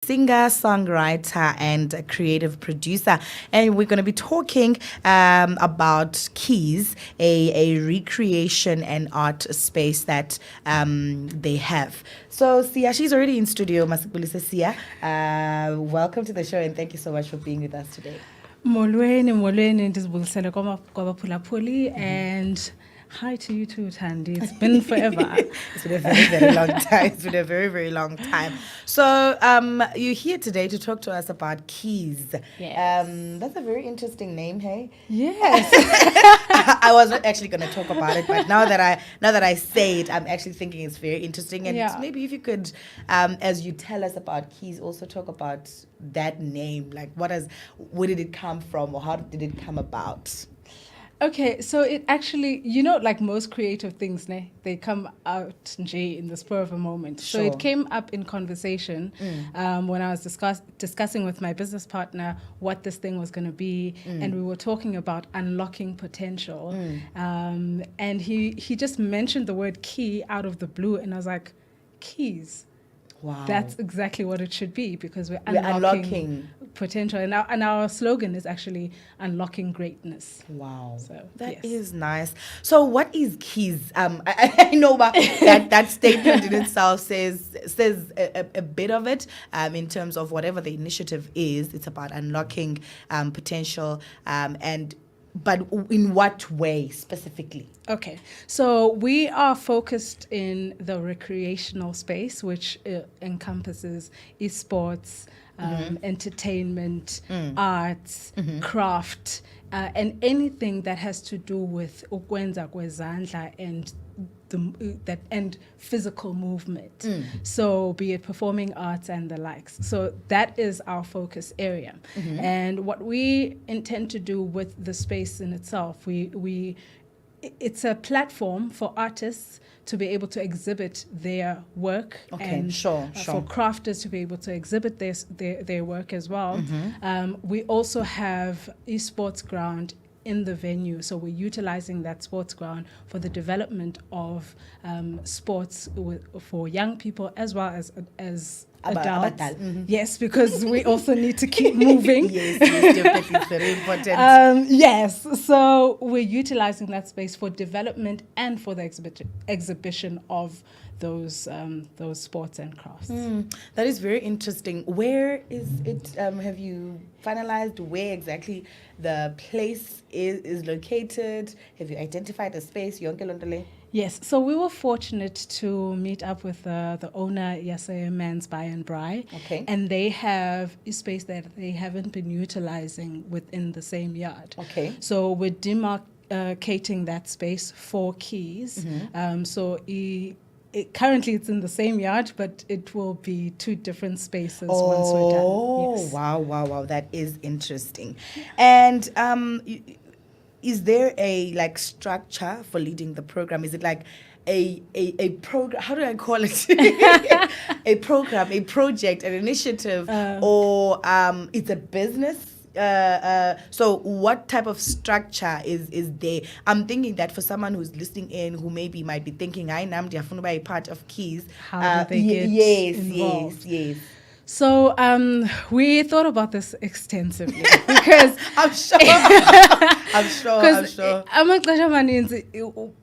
singer, songwriter, and a creative producer. And we're going to be talking about Keys, a recreation and art space that they have. So, Sia, she's already in studio. Masipulisa Sia, welcome to the show and thank you so much for being with us today. Molweni ndizibulisele kwabaphulaphuli and hi to you too, Thandi. It's been forever. It's been a very, very long time. It's been a very, very long time. So you're here today to talk to us about Keys. Yes. That's a very interesting name, hey? Yes. I wasn't actually going to talk about it, but now that I say it, I'm actually thinking it's very interesting. And maybe if you could, as you tell us about Keys, also talk about that name. Like, where did it come from, or how did it come about? Okay, so it actually, like most creative things, they come out in the spur of a moment. Sure. So it came up in conversation when I was discussing with my business partner what this thing was going to be, and we were talking about unlocking potential. And he just mentioned the word key out of the blue, and I was like, keys. Wow. That's exactly what it should be, because we're unlocking potential. And our slogan is actually unlocking greatness. Wow. So that is nice. So what is Keys? I know about that statement in itself says a bit of it in terms of whatever the initiative is. It's about unlocking potential but in what way specifically? Okay, so we are focused in the recreational space, which encompasses esports, entertainment, arts, craft, and anything that has to do with ukwenza kwezandla and physical movement. So be it performing arts and the likes. So that is our focus area. And what we intend to do with the space in itself, it's a platform for artists to be able to exhibit their work, and for crafters to be able to exhibit their work as well. We also have esports ground in the venue, so we're utilizing that sports ground for the development of sports for young people as well as adults. Yes, because we also need to keep moving. Yes, definitely, it's very important. Yes, so we're utilizing that space for development and for the exhibition of those sports and crafts. That is very interesting. Where is it? Have you finalized where exactly the place is located? Have you identified a space? Yonke Londole? Yes, so we were fortunate to meet up with the owner, Yase Man's Buy and Bry. Okay. And they have a space that they haven't been utilizing within the same yard. Okay. So we're demarcating that space for Keys. Currently it's in the same yard, but it will be two different spaces once we're done. Yes. Wow, that is interesting. And is there a structure for leading the program? Is it like a program? How do I call it? A program, a project, an initiative, or it's a business? So what type of structure is there? I'm thinking that for someone who's listening in, who might be thinking, I am a part of Keys. How do they get involved? Yes. So we thought about this extensively because I'm sure.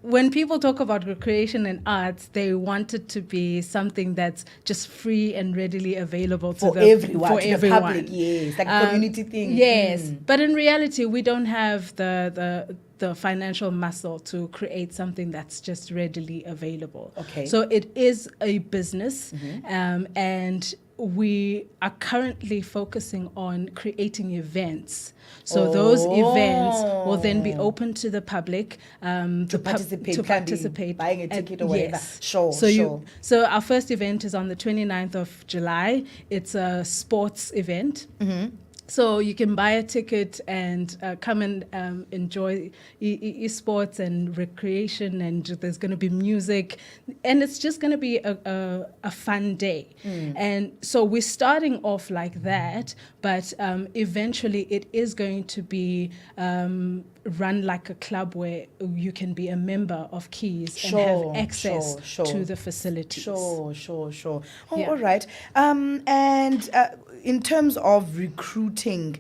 When people talk about recreation and arts, they want it to be something that's just free and readily available for everyone. The public, yes, like community thing. Yes, but in reality, we don't have the financial muscle to create something that's just readily available. Okay. So it is a business, and we are currently focusing on creating events. So those events will then be open to the public to participate, buying a ticket or whatever. Yes. Sure. So our first event is on the 29th of July. It's a sports event. So you can buy a ticket and come and enjoy esports and recreation, and there's going to be music, and it's just going to be a fun day. And so we're starting off like that, but eventually it is going to be run like a club where you can be a member of Keys and have access to the facilities. Sure. Oh, Yeah. all right. And in terms of recruiting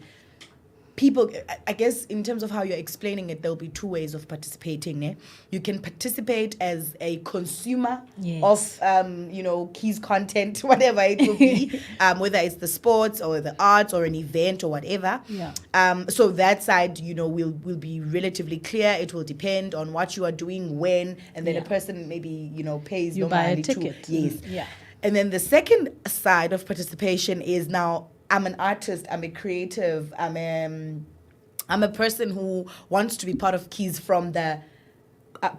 people, I guess in terms of how you're explaining it, there'll be two ways of participating. Eh? You can participate as a consumer Yes. of, Keys content, whatever it will be, whether it's the sports or the arts or an event or whatever. Yeah. So that side, will be relatively clear. It will depend on what you are doing, when, and then a person maybe, pays You no buy a money ticket. to. Yes. Yeah. And then the second side of participation is now I'm an artist, I'm a creative, I'm a person who wants to be part of Keys from the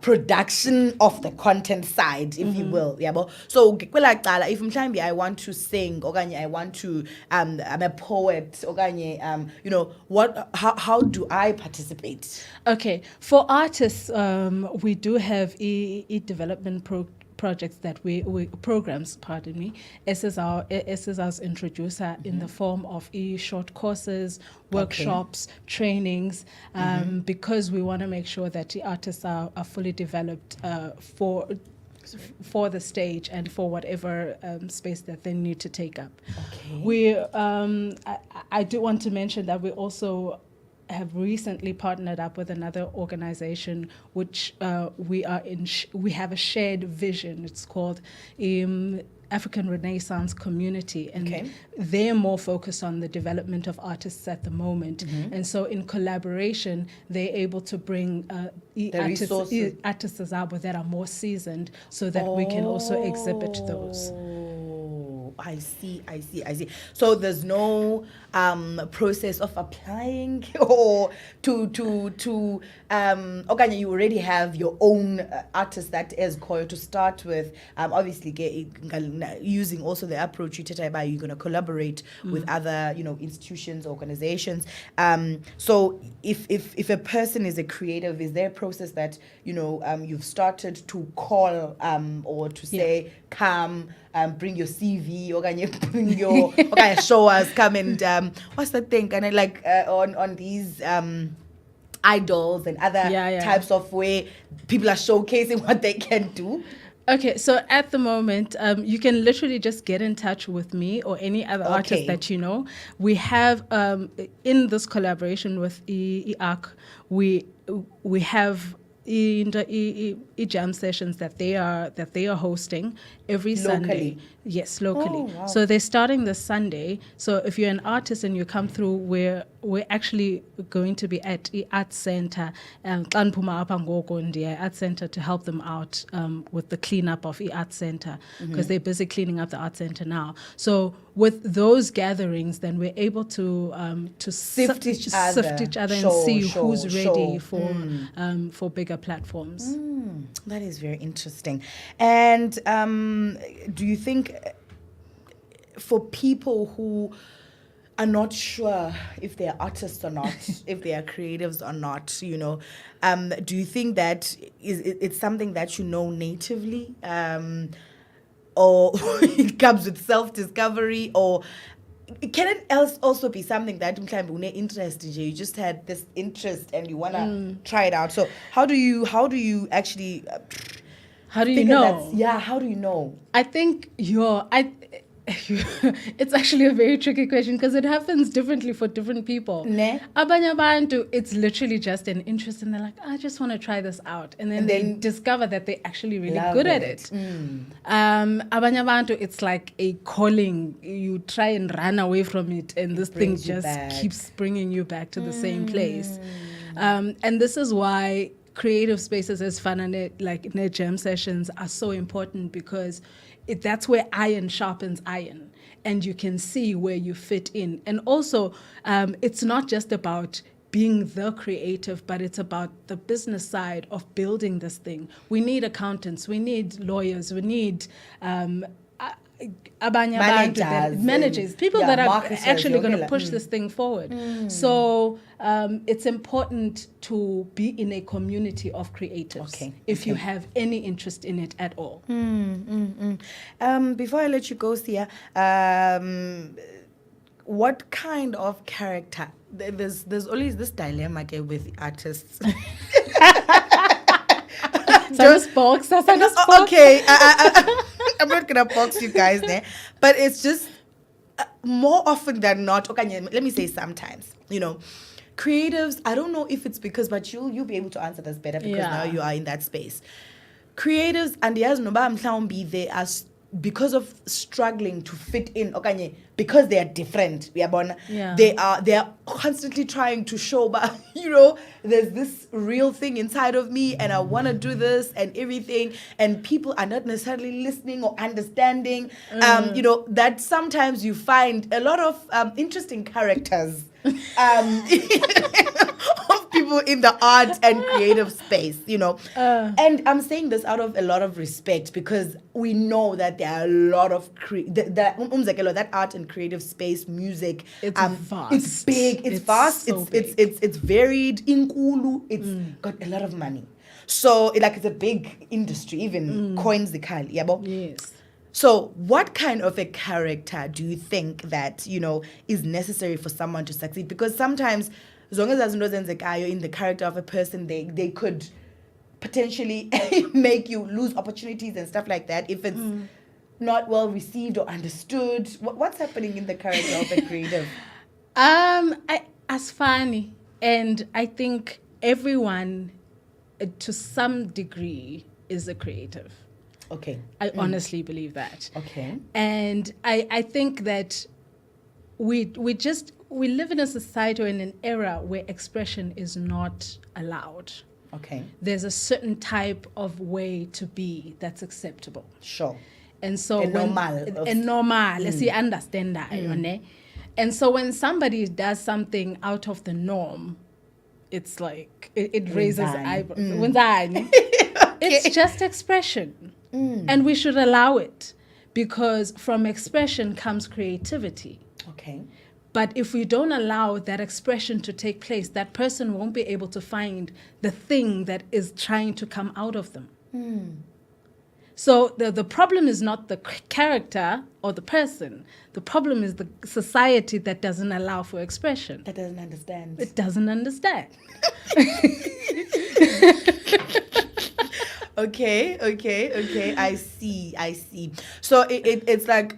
production of the content side, if you will. Yeah, so if I want to sing, or I want to I'm a poet, or how do I participate? Okay, for artists, we do have e-development projects that we programs, pardon me, SSR's introducer in the form of short courses, workshops, trainings, because we want to make sure that the artists are fully developed for the stage and for whatever space that they need to take up. Okay. I do want to mention that we also have recently partnered up with another organization which we have a shared vision. It's called African Renaissance Community, and they're more focused on the development of artists at the moment. And so in collaboration, they're able to bring artists that are more seasoned so that we can also exhibit those. I see. So there's no process of applying or to you already have your own artist that is called to start with. Obviously, using also the approach you're going to collaborate with other institutions, organizations. So if a person is a creative, is there a process that you've started to call or to say come? Bring your CV, or can you bring your show us, come and what's that thing? Kind of like on these idols and other types of way people are showcasing what they can do. Okay, so at the moment, you can literally just get in touch with me or any other artist that you know. We have in this collaboration with EARC, we have jam sessions that they are hosting every Sunday. Yes, locally. Oh, wow. So they're starting this Sunday. So if you're an artist and you come through, we're actually going to be at the Art Center, Art Center, to help them out with the cleanup of the Art Center, because they're busy cleaning up the Art Center now. So with those gatherings, then we're able to sift each other and see who's ready for bigger platforms. That is very interesting. And do you think for people who are not sure if they're artists or not, if they are creatives or not, do you think that it's something that natively, or it comes with self-discovery, or can it also be something that you just had this interest and you want to try it out? So how do you actually how do you know? How do you know? I think it's actually a very tricky question because it happens differently for different people. Abanye abantu, it's literally just an interest and they're like, I just want to try this out. And then they discover that they're actually really good at it. Abanye abantu, it's like a calling. You try and run away from it and this thing just keeps bringing you back to the same place. And this is why creative spaces as fun and like jam sessions are so important, because that's where iron sharpens iron and you can see where you fit in. And also, it's not just about being the creative, but it's about the business side of building this thing. We need accountants, we need lawyers, we need abanye abantu Managers managers, and, people yeah, that are marketers, actually going to yonke push la- this thing forward. So it's important to be in a community of creatives Okay, if you okay. have any interest in it at all. Before I let you go, Sia, what kind of character? There's always this dilemma okay, with artists. Just box, that's just box. Okay, I'm not gonna box you guys there, but it's just more often than not. Okay, let me say sometimes. Creatives. I don't know if it's because, but you'll be able to answer this better because now Yeah. you are in that space. Creatives and yes, no, they are because of struggling to fit in. Okay, because they are different. Yeah. They are constantly trying to show, but there's this real thing inside of me, and I want to do this and everything, and people are not necessarily listening or understanding. That sometimes you find a lot of interesting characters. Of people in the art and creative space, and I'm saying this out of a lot of respect because we know that there are a lot of that art and creative space, music. It's vast. It's big. It's vast. So It's varied. Inkulu. It's got a lot of money. So it's a big industry. Even coins the kali. Yes. So, what kind of a character do you think that, is necessary for someone to succeed? Because sometimes, as long as there's no zenzekayo in the character of a person, they could potentially make you lose opportunities and stuff like that if it's not well received or understood. What's happening in the character of a creative? As funny, and I think everyone, to some degree, is a creative. Okay. I honestly believe that. Okay. And I think that we live in a society or in an era where expression is not allowed. Okay. There's a certain type of way to be that's acceptable. Sure. And so normal. let's see, understand that. And so when somebody does something out of the norm, it's like it raises eyebrows. It's just expression. And we should allow it because from expression comes creativity. Okay. But if we don't allow that expression to take place, that person won't be able to find the thing that is trying to come out of them. So the problem is not the character or the person. The problem is the society that doesn't allow for expression. That doesn't understand. It doesn't understand. Okay. I see. So it's like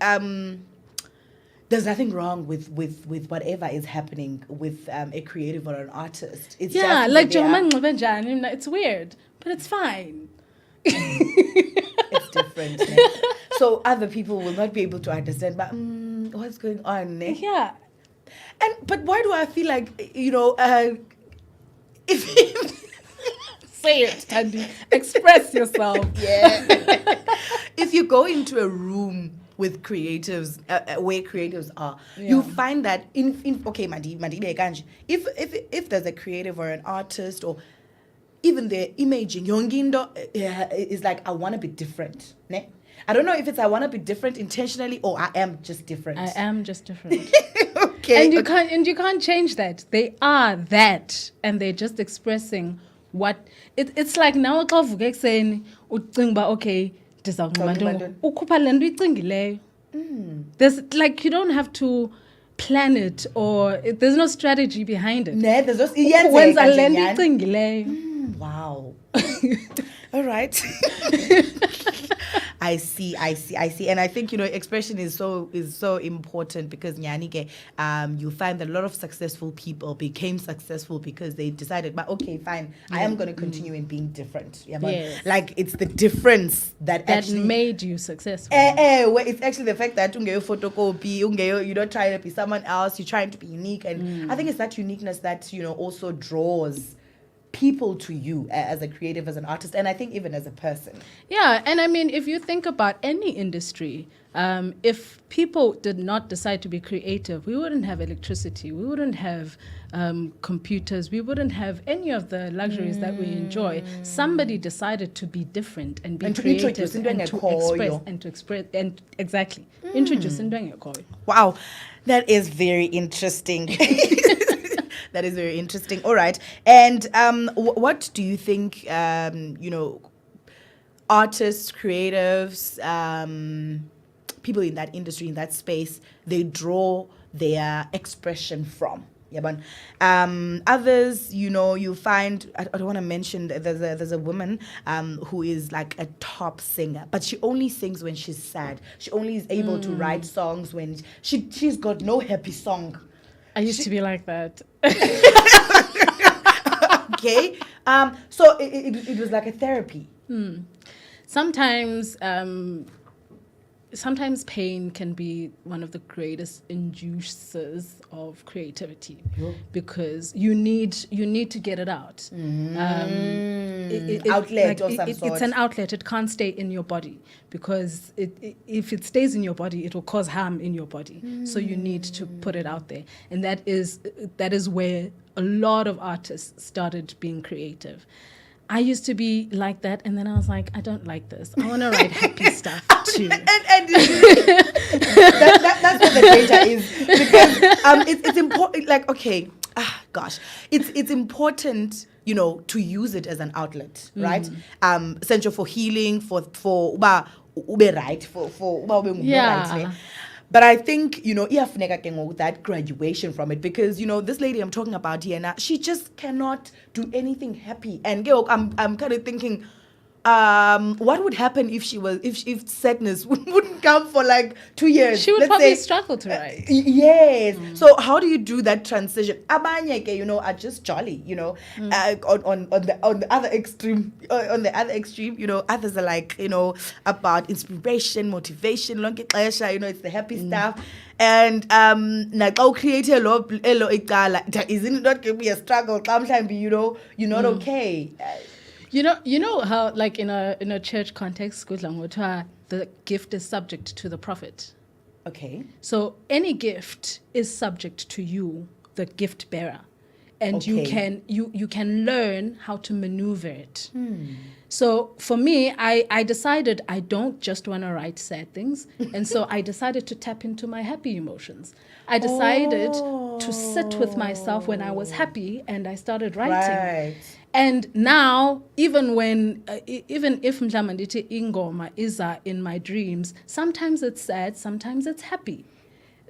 there's nothing wrong with whatever is happening with a creative or an artist. It's just like that it's weird, but it's fine. it's different. So other people will not be able to understand, but what's going on? Yeah. But why do I feel like if say it, Thandi. Express yourself. Yeah. If you go into a room with creatives, where creatives are, you find that if there's a creative or an artist or even the imaging, Yongindo is like, I want to be different. Ne? I don't know if it's I want to be different intentionally or I am just different. I am just different. Okay. And you can't change that. They are that, and they're just expressing what it's like now. Saying, okay, there's like you don't have to plan it or there's no strategy behind it. There's just wow. All right. I see. And I think, expression is so important because Nyanike, you find that a lot of successful people became successful because they decided, but okay, fine, I am going to continue in being different. Yeah, but yes. Like it's the difference that actually made you successful. Where it's actually the fact that you're not trying to be someone else, you're trying to be unique. And I think it's that uniqueness that, also draws people to you as a creative, as an artist, and I think even as a person? Yeah, and I mean, if you think about any industry, if people did not decide to be creative, we wouldn't have electricity, we wouldn't have computers, we wouldn't have any of the luxuries that we enjoy. Somebody decided to be different and be And to creative introduce and to express and exactly introduce into ekhoyo. Wow, that is very interesting. That is very interesting. All right, and what do you think? Artists, creatives, people in that industry, in that space, they draw their expression from. Yeah, but others, you find, I don't want to mention, there's a woman who is like a top singer, but she only sings when she's sad. She only is able to write songs when she's got no happy song. I used to be like that. Okay, so it was like a therapy. Sometimes pain can be one of the greatest inducers of creativity, because you need to get it out. Outlet of some sort. It's an outlet. It can't stay in your body, because if it stays in your body, it will cause harm in your body. So you need to put it out there, and that is where a lot of artists started being creative. I used to be like that, and then I was like, I don't like this. I want to write happy stuff too. and that's what the data is, because it's important. Like, okay, it's important, to use it as an outlet, right? Essential for healing, for ube right, for ube right. But I think, iyafuneka that graduation from it, because, this lady I'm talking about here now, she just cannot do anything happy. And I'm kind of thinking, what would happen if if sadness wouldn't come for like 2 years? She would probably struggle to write. Yes. So how do you do that transition? Abanye, are just jolly, on the other extreme. Others are like, about inspiration, motivation, it's the happy stuff. And create isn't it not going to be a struggle? Sometimes you're not okay. You know how, like, in a church context, the gift is subject to the prophet. Okay. So any gift is subject to you, the gift bearer, and you can learn how to maneuver it. So for me, I decided I don't just want to write sad things, and so I decided to tap into my happy emotions. I decided to sit with myself when I was happy, and I started writing. Right. And now, even if mhlambe ingoma is in my dreams, sometimes it's sad, sometimes it's happy.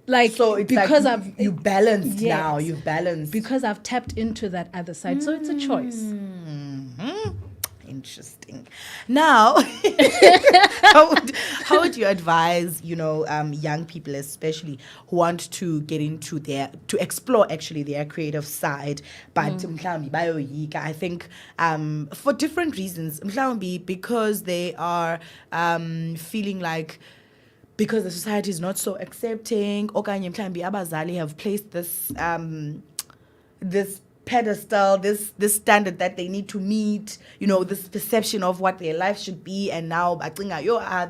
Like, so it's because like you balanced now. You've balanced because I've tapped into that other side. So it's a choice. Interesting. Now, how would you advise, young people, especially who want to get into to explore actually their creative side, but I think for different reasons, because they are feeling like, because the society is not so accepting, okanye mhlambi abazali have placed this pedestal, this standard that they need to meet, this perception of what their life should be, and now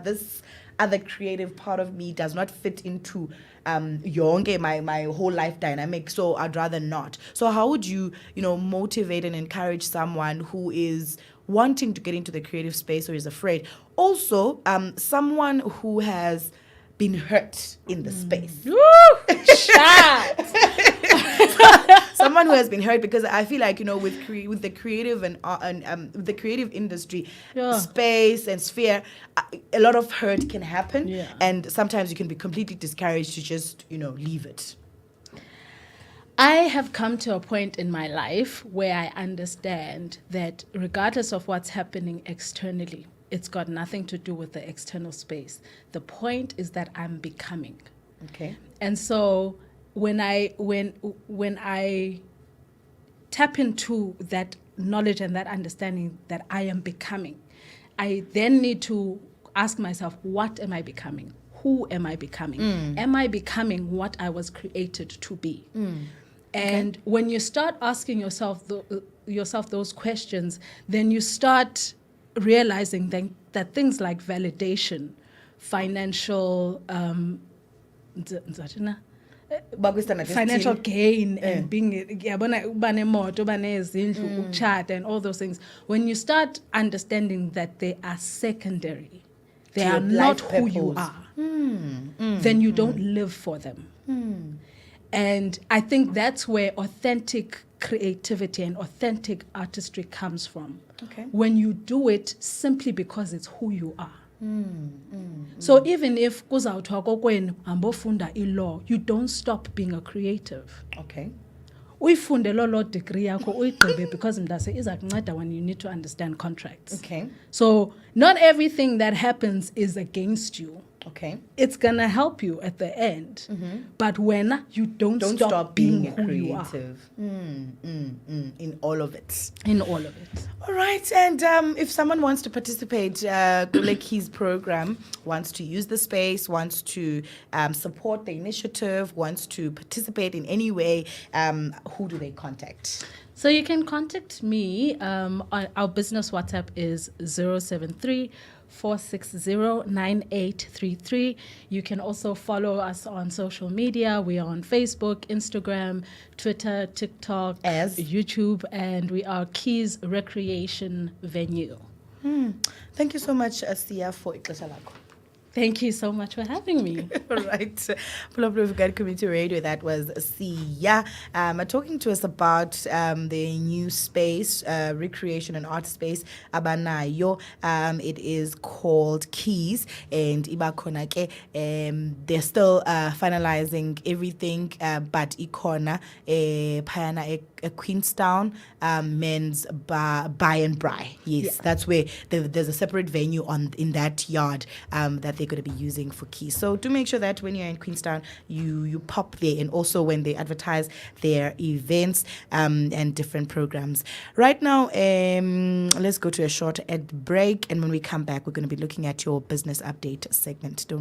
this other creative part of me does not fit into my whole life dynamic, so I'd rather not. So how would you motivate and encourage someone who is wanting to get into the creative space or is afraid? Also, someone who has been hurt in the space. Someone who has been hurt, because I feel like, with the creative and the creative industry space and sphere, a lot of hurt can happen, and sometimes you can be completely discouraged to just leave it. I have come to a point in my life where I understand that regardless of what's happening externally, it's got nothing to do with the external space. The point is that I'm becoming. Okay. And so when I tap into that knowledge and that understanding that I am becoming, I then need to ask myself, what am I becoming? Who am I becoming? Am I becoming what I was created to be? And when you start asking yourself yourself those questions, then you start realizing that things like validation, financial financial gain, and being chat and all those things, when you start understanding that they are secondary, they are not who you are, then you don't live for them. And I think that's where authentic creativity and authentic artistry comes from. Okay. When you do it simply because it's who you are. So even if kuzawuthiwa kokwenu ambofunda ilaw, you don't stop being a creative. Okay. Uyifunde lo degree yakho uyigqibe because mntase iza kunceda when you need to understand contracts. Okay. So not everything that happens is against you. Okay. It's gonna help you at the end. But when you don't stop being a who you are. creative. In all of it. In all of it. All right, and if someone wants to participate, like his program, wants to use the space, wants to support the initiative, wants to participate in any way, who do they contact? So you can contact me. Our business WhatsApp is 073-460-9833. You can also follow us on social media. We are on Facebook, Instagram, Twitter, TikTok, As? YouTube, and we are Keys Recreation Venue. Thank you so much, Seer, for ixesha lakho. Thank you so much for having me. All right. Pull up with Guide Community Radio. That was Seer talking to us about the new space, recreation and art space, Abanayo. It is called Keys, and Ibakonake. They're still finalizing everything, but Ikona, Payana, Queenstown, men's by and bry. Yes, that's where there's a separate venue in that yard that they're going to be using for Keys. So do make sure that when you're in Queenstown, you pop there, and also when they advertise their events and different programs. Right now, let's go to a short ad break, and when we come back, we're going to be looking at your business update segment. Don't